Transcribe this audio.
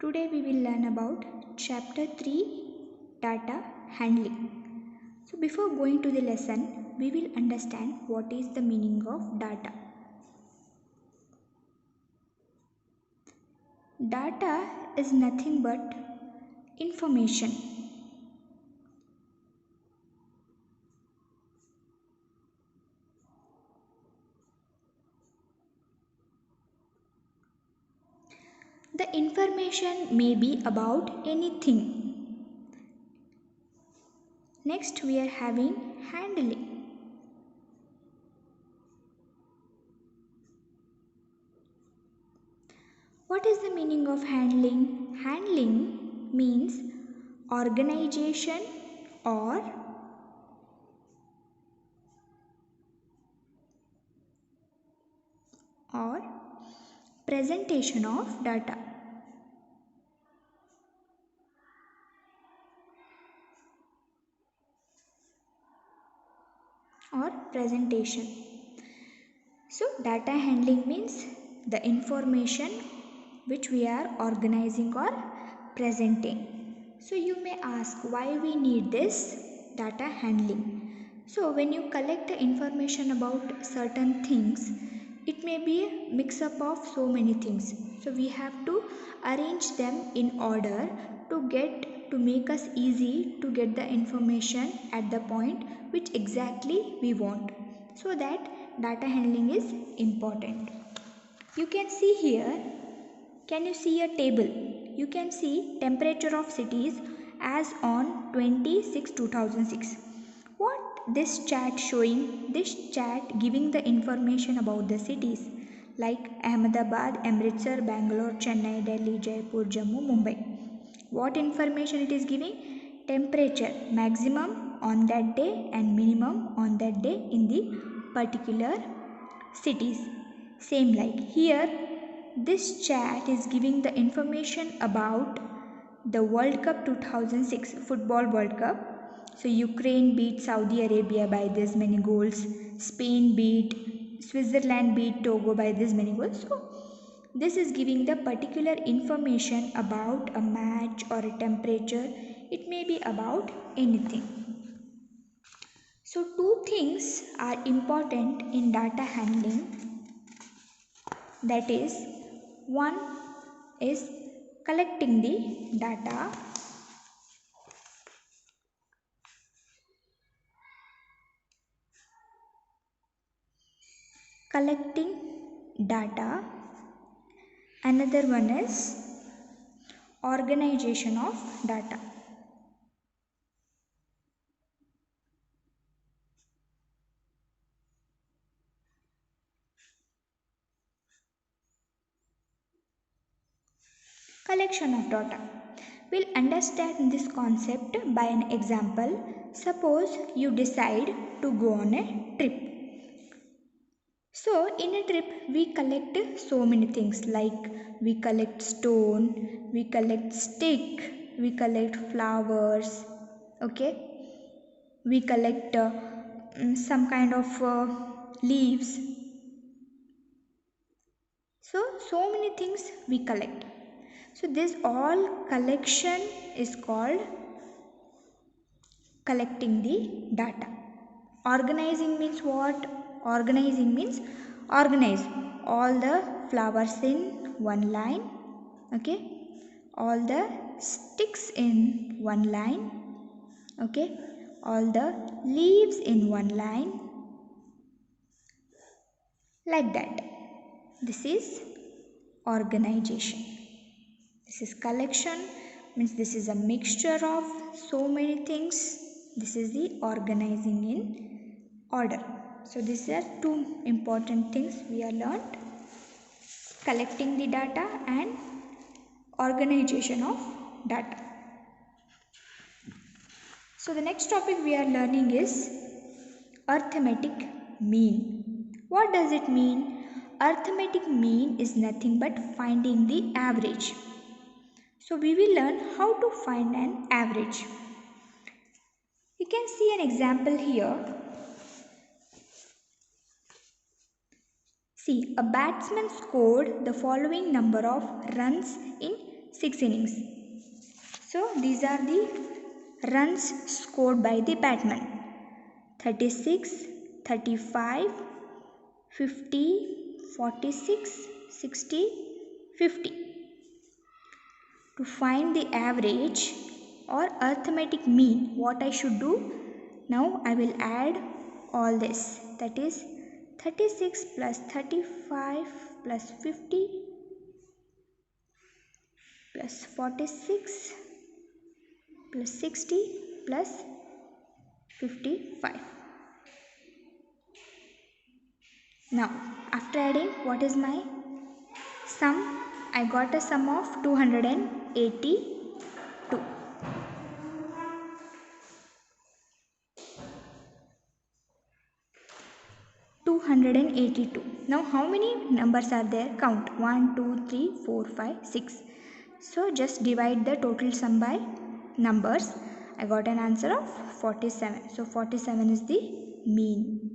Today we will learn about chapter 3, data handling. So before going to the lesson, we will understand what is the meaning of data. Data is nothing but information. The information may be about anything. Next we are having handling. What is the meaning of handling? Handling means organization or presentation of data. Or presentation. So data handling means the information which we are organizing or presenting. So you may ask why we need this data handling. So when you collect the information about certain things, it may be a mix-up of so many things. So we have to arrange them in order to make us easy to get the information at the point which exactly we want. So that data handling is important. You can see here, can you see a table? You can see temperature of cities as on 26/2006. What this chart showing? This chart giving the information about the cities like Ahmedabad, Amritsar, Bangalore, Chennai, Delhi, Jaipur, Jammu, Mumbai. What information it is giving? Temperature maximum on that day and minimum on that day in the particular cities. Same like here, this chat is giving the information about the World Cup 2006 Football World Cup. So Ukraine beat Saudi Arabia by this many goals. Spain beat Switzerland beat Togo by this many goals. So this is giving the particular information about a match or a temperature. It may be about anything. So two things are important in data handling. That is, one is collecting the data, another one is organization of data. Collection of data. We'll understand this concept by an example. Suppose you decide to go on a trip. So in a trip we collect so many things like we collect stone, we collect stick, we collect flowers, okay, we collect some kind of leaves. So many things we collect. So this all collection is called collecting the data. Organizing means what? Organizing means organize all the flowers in one line, okay, all the sticks in one line, okay, all the leaves in one line, like that. This is organization. This is collection, means this is a mixture of so many things. This is the organizing in order. So these are two important things we have learned: collecting the data and organization of data. So the next topic we are learning is arithmetic mean. What does it mean? Arithmetic mean is nothing but finding the average. So we will learn how to find an average. You can see an example here. See, a batsman scored the following number of runs in 6 innings. So these are the runs scored by the batsman: 36, 35, 50, 46, 60, 50. To find the average or arithmetic mean, what I should do? Now I will add all this, that is 36 plus 35 plus 50 plus 46 plus 60 plus 55. Now after adding, what is my sum? I got a sum of 282. Now how many numbers are there? Count 1, 2, 3, 4, 5, 6. So just divide the total sum by numbers. I got an answer of 47. So 47 is the mean.